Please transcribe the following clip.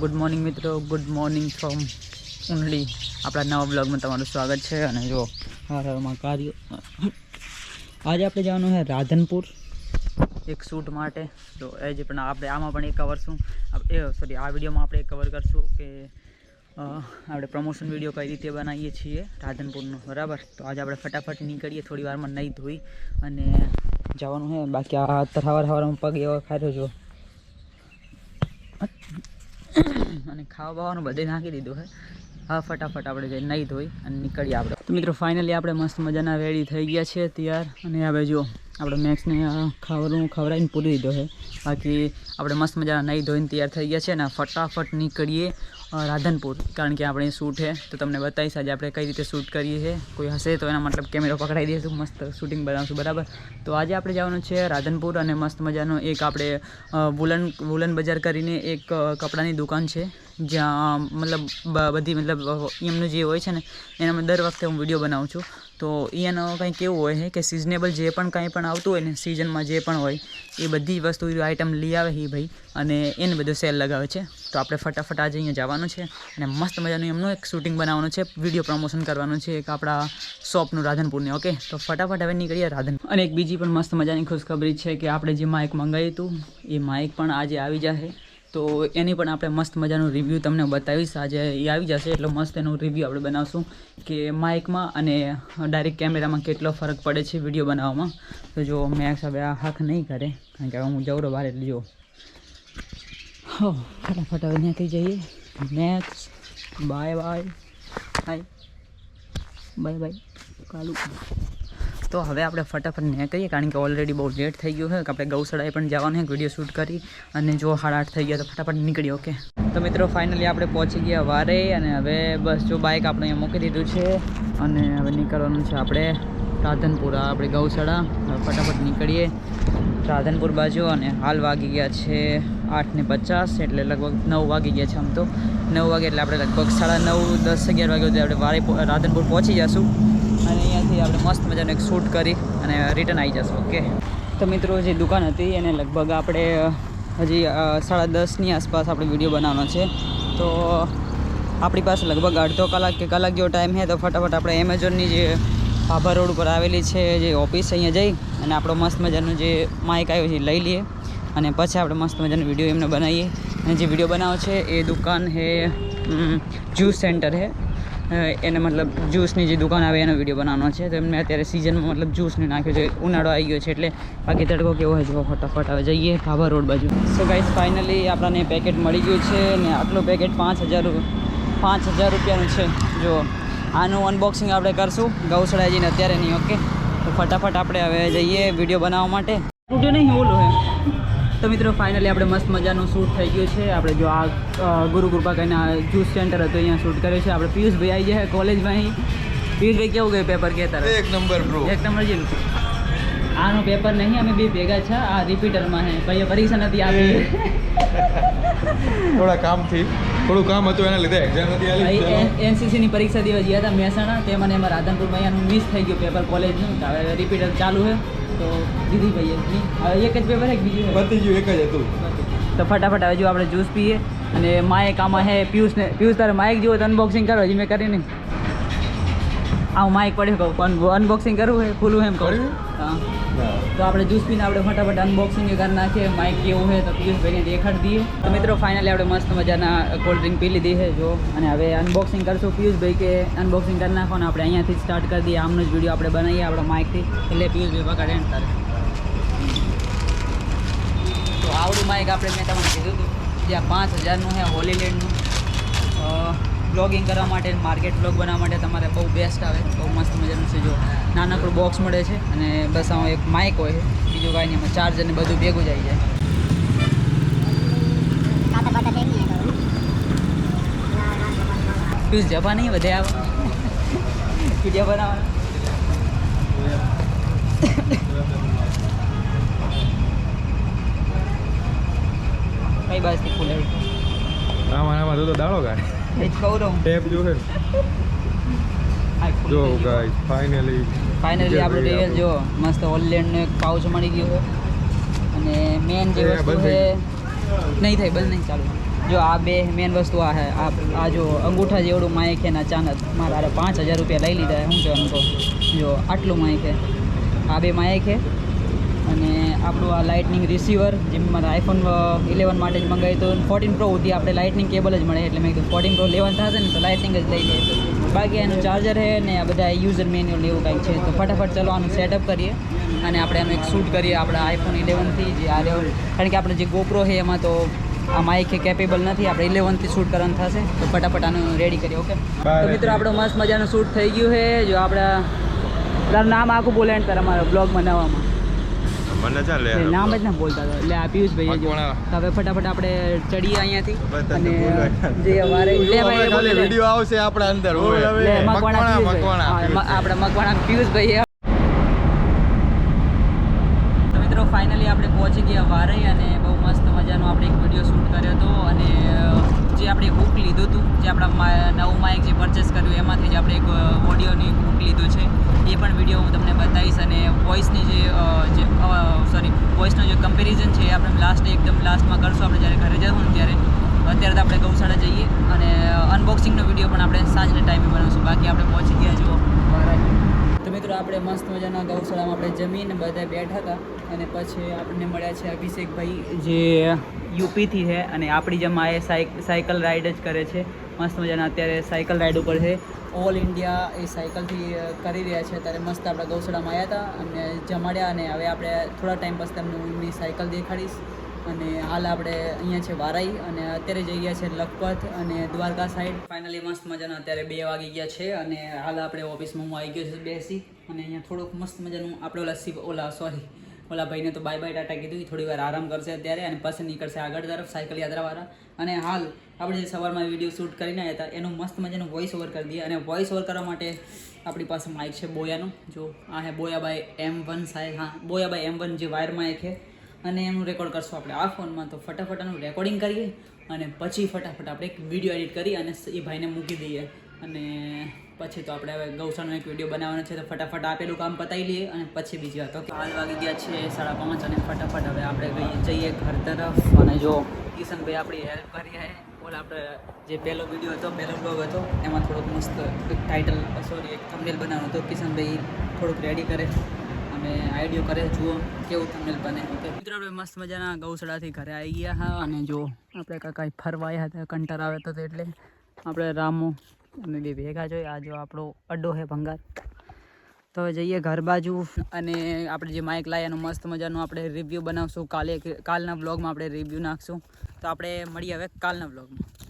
Good morning મિત્રો, good morning from ઉનડી. આપણા નવા બ્લોગમાં તમારું સ્વાગત છે. અને જો હારમાં કાર્ય આજે આપણે જવાનું છે રાધનપુર એક શૂટ માટે. તો એ જ પણ આપણે આમાં પણ એક કવર છું આ વિડીયોમાં આપણે એક કવર કરશું કે આપણે પ્રમોશન વિડીયો કઈ રીતે બનાવીએ છીએ રાધનપુરનો, બરાબર. તો આજે આપણે ફટાફટ નીકળીએ, થોડી વારમાં નહીં ધોઈ અને જવાનું છે. બાકી આ હવારમાં પગ એવો ખાધો જો અને ખાવા બાવાનું બધે નાખી દીધું છે. હા, ફટાફટ આપણે જઈ નહીં ધોઈ અને નીકળીએ આપણે. તો મિત્રો ફાઇનલી આપણે મસ્ત મજાના રેડી થઈ ગયા છે તૈયાર. અને હવે જો આપણે મેક્સને ખવડાવીને પૂરી દીધો છે. બાકી આપણે મસ્ત મજાના નહીં ધોઈને તૈયાર થઈ ગયા છે ને ફટાફટ નીકળીએ રાધનપુર, કારણ કે આપણે શૂટ છે. તો તમને બતાવીશ આજે આપણે કઈ રીતે શૂટ કરીએ છીએ. કોઈ હશે તો એના મતલબ કેમેરો પકડાવી દઈશું, મસ્ત શૂટિંગ બનાવશું, બરાબર. તો આજે આપણે જવાનું છે રાધનપુર અને મસ્ત મજાનો એક આપણે વુલન બજાર કરીને એક કપડાની દુકાન છે, જ્યાં બધી એમનું જે હોય છે ને એનામાં દર વખતે હું વિડીયો બનાવું છું. તો એનો કંઈક એવું હોય છે કે સિઝનેબલ જે પણ કંઈ પણ આવતું હોય ને, સિઝનમાં જે પણ હોય એ બધી વસ્તુ આઈટમ લઈ આવે છે ભાઈ, અને એને બધું સેલ લગાવે છે. તો આપણે ફટાફટ આજે અહીંયા જવાનું છે અને મસ્ત મજાનું એમનું એક શૂટિંગ બનાવવાનું છે, વિડીયો પ્રમોશન કરવાનું છે એક આપણા શોપનું રાધનપુરની. ઓકે, તો ફટાફટ હવે નીકળીએ રાધનપુર. અને એક બીજી પણ મસ્ત મજાની ખુશખબરી છે કે આપણે જે માઇક મંગાવ્યું હતું એ માઇક પણ આજે આવી જશે. તો એની પણ આપણે મસ્ત મજાનું રિવ્યૂ તમને બતાવીશ. આજે એ આવી જશે એટલે મસ્ત એનું રિવ્યૂ આપણે બનાવશું કે માઇકમાં અને ડાયરેક્ટ કેમેરામાં કેટલો ફરક પડે છે વિડીયો બનાવવામાં. તો જો મેક્સ હવે આ હાથ નહીં કરે, કારણ કે હવે હું જવડો બહાર એટલે જો હો ફટાફટ હવે નીકળી જઈએ. Max bye bye, hi bye bye Kalu. તો હવે આપણે ફટાફટ નીકળીએ, કારણ કે ઓલરેડી બહુ લેટ થઈ ગયું છે કે આપણે ગૌશાળાએ પણ જવાનું છે વિડીયો શૂટ કરી. અને જો 8:30 થઈ ગયા તો ફટાફટ નીકળીએ. ઓકે, તો મિત્રો ફાઇનલી આપણે પહોંચી ગયા વારે. અને હવે બસ જો બાઇક આપણે અહીંયા મૂકી દીધું છે અને હવે નીકળવાનું છે આપણે રાધનપુર, આપણે ગૌશાળા. ફટાફટ નીકળીએ રાધનપુર બાજુ. અને હાલ વાગી ગયા છે 8:50, એટલે લગભગ 9 વાગી ગયા છે. આમ તો 9 વાગે એટલે આપણે લગભગ 9:30, 10, 11 વાગે સુધી આપણે વારે રાધનપુર પહોંચી જઈશું. અને અહીંયાથી આપણે મસ્ત મજાનું એક શૂટ કરી અને રિટર્ન આવી જશું. ઓકે, તો મિત્રો જે દુકાન હતી એને લગભગ આપણે હજી 10:30ની આસપાસ આપણે વિડીયો બનાવવાનો છે. તો આપણી પાસે લગભગ અડધો કલાક કે કલાક જેવો ટાઈમ છે. તો ફટાફટ આપણે એમેઝોનની જે ભાભા રોડ ઉપર આવેલી છે જે ઓફિસ, અહીંયા જઈ અને આપણો મસ્ત મજાનું જે માઇક આવ્યો છે લઈ લઈએ અને પછી આપણે મસ્ત મજાનો વિડીયો એમને બનાવીએ. અને જે વિડીયો બનાવો છે એ દુકાન છે જ્યુસ સેન્ટર છે, એને મતલબ જ્યુસની જે દુકાન આવે એનો વિડીયો બનાવવાનો છે. તો એમને અત્યારે સિઝનમાં મતલબ જ્યુસને નાખ્યો છે, ઉનાળો આવી ગયો છે એટલે. બાકી તડકો કેવો હોય જો ફટાફટ હવે જઈએ ભાભા રોડ બાજુ. સો ગાઈસ ફાઇનલી આપણને પેકેટ મળી ગયું છે ને આટલું પેકેટ 5,000 રૂપિયાનું છે. જો આનું અનબોક્સિંગ આપણે કરશું ગૌશાળા જઈને, અત્યારે નહીં. ઓકે, તો ફટાફટ આપણે હવે જઈએ વિડીયો બનાવવા માટે. તૂટ્યો નહીં ઓલું હે. તો મિત્રો ફાઇનલી આપણે મસ્ત મજાનું શૂટ થઈ ગયું છે. આપણે જો આ ગુરુ કૃપા કહીને જ્યુસ સેન્ટર હતું, અહીંયા શૂટ કર્યું છે. આપણે પિયુષભાઈ આવી જાય કોલેજમાં. અહીં પિયુષભાઈ કેવું ગયું પેપર? કહેતા એક નંબર બ્રો, એક નંબર. જેમ આનું પેપર નહીં, અમે બે ભેગા છે. આ રિપીટરમાં છે, ભાઈ પરીક્ષા નથી આવી, થોડું કામ હતું એના લીધે એક્ઝામ નથી આવી. એનસીસીની પરીક્ષા દેવા ગયા હતા મહેસાણા, તે મને એમાં રાધનપુરમાં અહીંયાનું મિસ થઈ ગયું પેપર કોલેજનું. હવે રિપીટર ચાલુ છે. તો દીદી ભાઈ હવે એક જ પેપર છે, બીજું પતી ગયું, એક જ હતું. તો ફટાફટ હવે જો આપણે જ્યુસ પીએ. અને માઇક આમાં હે પિયુષ તારે માઇક જેવો તો અનબોક્સિંગ કરો. હજી મેં કરી નહીં. આવું માઇક પડ્યું કહું અનબોક્સિંગ કરવું છે, ખુલ્લું એમ કહું. હા, તો આપણે જ્યુસ પીને આપણે ફટાફટ અનબોક્સિંગ કરી નાખીએ. માઇક કેવું છે તો પિયુષભાઈને દેખાડી દઈએ. તો મિત્રો ફાઇનલી આપણે મસ્ત મજાના કોલ્ડ ડ્રિંક પી લીધી છે જો. અને હવે અનબોક્સિંગ કરશું. પિયુષભાઈ કે અનબોક્સિંગ કરી નાખો ને આપણે અહીંયાથી સ્ટાર્ટ કરી દઈએ. આમનો જ વિડીયો આપણે બનાવીએ આપણા માઇકથી, એટલે પિયુષભાઈ પકડે ને તારે. તો આવડું માઇક આપણે મેં તમને કીધું હતું જ્યાં 5,000નું છે, હોલીલેન્ડનું. બ્લોગિંગ કરવા માટે, માર્કેટ બ્લોગ બનાવવા માટે તમારે બહુ બેસ્ટ આવે. બહુ મસ્ત મજાનું છે જો. નાનકડું બોક્સ મળે છે અને બસ આમાં એક માઇક હોય છે, બીજું કાંઈ નહીં. એમાં ચાર્જર ને બધું ભેગું જ આવી જાય. પ્લીઝ જવા નહીં વધે આવે વિડીયો બનાવવાના. કઈ બાજુથી ખુલે? આમાં તો દાડો કાઢે ટેપ જો છે. જો ગાઈસ ફાઇનલી આપણું ટેબલ જો મસ્ત હોલીલેન્ડનું એક પાઉચ મળી ગયું છે. અને મેન જે વસ્તુ છે નહીં થાય બંધ નહીં ચાલુ. જો આ બે મેન વસ્તુ આ છે. આ જો અંગૂઠા જેવડું માઇક છે ને અચાનક મારા 5,000 રૂપિયા લઈ લીધા. શું કહેવાનું કહો, જો આટલું માઇક છે. આ બે માઇક છે અને આપણું આ લાઇટનિંગ રિસીવર જેમ મારા આઈફોન 11 માટે જ મંગાવ્યું હતું. 14 પ્રો સુધી આપણે લાઇટનિંગ કેબલ જ મળે એટલે મેં કીધું 14 પ્રો લેવાનું થશે ને તો લાઇટનિંગ જ લઈ લઈએ. બાકી એનું ચાર્જર છે ને આ બધા યુઝર મેન્યુઅલ એવું કંઈક છે. તો ફટાફટ ચલો આનું સેટઅપ કરીએ અને આપણે એનું એક શૂટ કરીએ આપણા આઈફોન 11થી જે આ લેવલ. કારણ કે આપણે જે ગોપ્રો છે એમાં તો આ માઇક કેપેબલ નથી. આપણે 11થી શૂટ કરવાનું થશે તો ફટાફટ આનું રેડી કરીએ. ઓકે તો મિત્રો આપણો મસ્ત મજાનું શૂટ થઈ ગયું છે. જો આપણા તારું નામ આખું બોલે ને તારા મારા બ્લોગ બનાવવામાં મને ચાલે નામ જ ના બોલતા હતા. એટલે આ પિયુષભાઈ જો હવે ફટાફટ આપણે ચડીએ અહીંયાથી અને જે વારે લે ભાઈ બોલે વિડિયો આવશે આપણા અંદર આપણા મકવાણા પિયુષભાઈ. તો મિત્રો ફાઇનલી આપણે પહોંચી ગયા વારે અને બહુ મસ્ત મજાનો આપણે એક વિડીયો શૂટ કર્યો હતો. અને જે આપણે બુક લીધું હતું, જે આપણા નવું માઇક જે પરચેસ કર્યું એમાંથી જ આપણે એક ઓડિયોની બુક લીધું છે. એ પણ વિડીયો હું તમને બતાવીશ. અને વોઇસની વોઇસનો જે કમ્પેરિઝન છે એ આપણે એકદમ લાસ્ટમાં કરશું આપણે જ્યારે ઘરે જવું ને ત્યારે. અત્યારે તો આપણે ગૌશાળા જઈએ અને અનબોક્સિંગનો વિડીયો પણ આપણે સાંજના ટાઈમે બનાવશું. બાકી આપણે પહોંચી ગયા જુઓ તો મિત્રો આપણે મસ્ત મજાના ગૌશાળામાં આપણે જમીને બધા બેઠા હતા અને પછી આપણને મળ્યા છે અભિષેકભાઈ જે યુપીથી છે અને આપણી જેમ આ સાયકલ રાઈડ જ કરે છે. મસ્ત મજાના અત્યારે સાયકલ રાઈડ ઉપર છે. ઓલ ઇન્ડિયા એ સાયકલથી કરી રહ્યા છે. ત્યારે મસ્ત આપણે ગૌશાળામાં આવ્યા હતા અને જમાડ્યા અને હવે આપણે થોડા ટાઈમ પછી તમને એમની સાયકલ દેખાડીશ. અને હાલ આપણે અહીંયા છે વારાઈ અને અત્યારે જઈ ગયા છે લખપત અને દ્વારકા સાઈડ. ફાઇનલી મસ્ત મજાના અત્યારે 2 વાગી ગયા છે અને હાલ આપણે ઓફિસમાં હું આવી ગયો છું બેસી અને અહીંયા થોડુંક મસ્ત મજાનું આપણે ઓલા ભાઈને તો બાય બાય ટાટા કીધું. થોડી વાર આરામ કરશે અત્યારે અને પછી નીકળશે આગળ તરફ સાયકલ યાત્રાવાળા. અને હાલ આપણે જે સવારમાં વિડીયો શૂટ કરીને આવ્યા હતા એનું મસ્ત મજાનું વોઇસ ઓવર કરી દઈએ. અને વોઇસ ઓવર કરવા માટે આપણી પાસે માઇક છે બોયાનું. જો આ હે બોયા બાય M1 સાહેબ. હા, બોયા બાય M1 જે વાયર માઇક છે અને એનું રેકોર્ડ કરશું આપણે આ ફોનમાં. તો ફટાફટ આનું રેકોર્ડિંગ કરીએ અને પછી ફટાફટ આપણે એક વિડીયો એડિટ કરી અને એ ભાઈને મૂકી દઈએ. અને પછી તો આપણે હવે ગૌશાળાનો એક વિડીયો બનાવવાનો છે તો ફટાફટ આપેલું કામ પતાવી લઈએ અને પછી બીજી વાત. ઓકે હાલ વાગી ગયા છે 5:30 અને ફટાફટ હવે આપણે જઈએ ઘર તરફ. અને જો કિશનભાઈ આપણી હેલ્પ કરી છે. ઓલા આપણે જે પહેલો વિડીયો હતો, પહેલો બ્લોગ હતો એમાં થોડુંક મસ્ત એક ટાઇટલ એક થંબનેલ બનાવવાનું હતું. કિશનભાઈ થોડુંક રેડી કરે અને આઈડિયો કરે. જુઓ કેવું થંબનેલ બને. ઓકે મિત્રો આપણે મસ્ત મજાના ગૌશાળાથી ઘરે આવી ગયા હા. અને જો આપણે કાંઈ ફરવા આવ્યા હતા, કંટાળ આવે તો એટલે આપણે રામો અમે બે ભેગા જોઈએ. આ જો આપણો અડ્ડો છે ભંગાર. તો જઈએ ઘર બાજુ અને આપણે જે માઇક લાવ્યા એનું મસ્ત મજાનું આપણે રિવ્યૂ બનાવશું. કાલના વ્લોગમાં આપણે રિવ્યૂ નાખશું. તો આપણે મળીએ હવે કાલના વ્લોગમાં.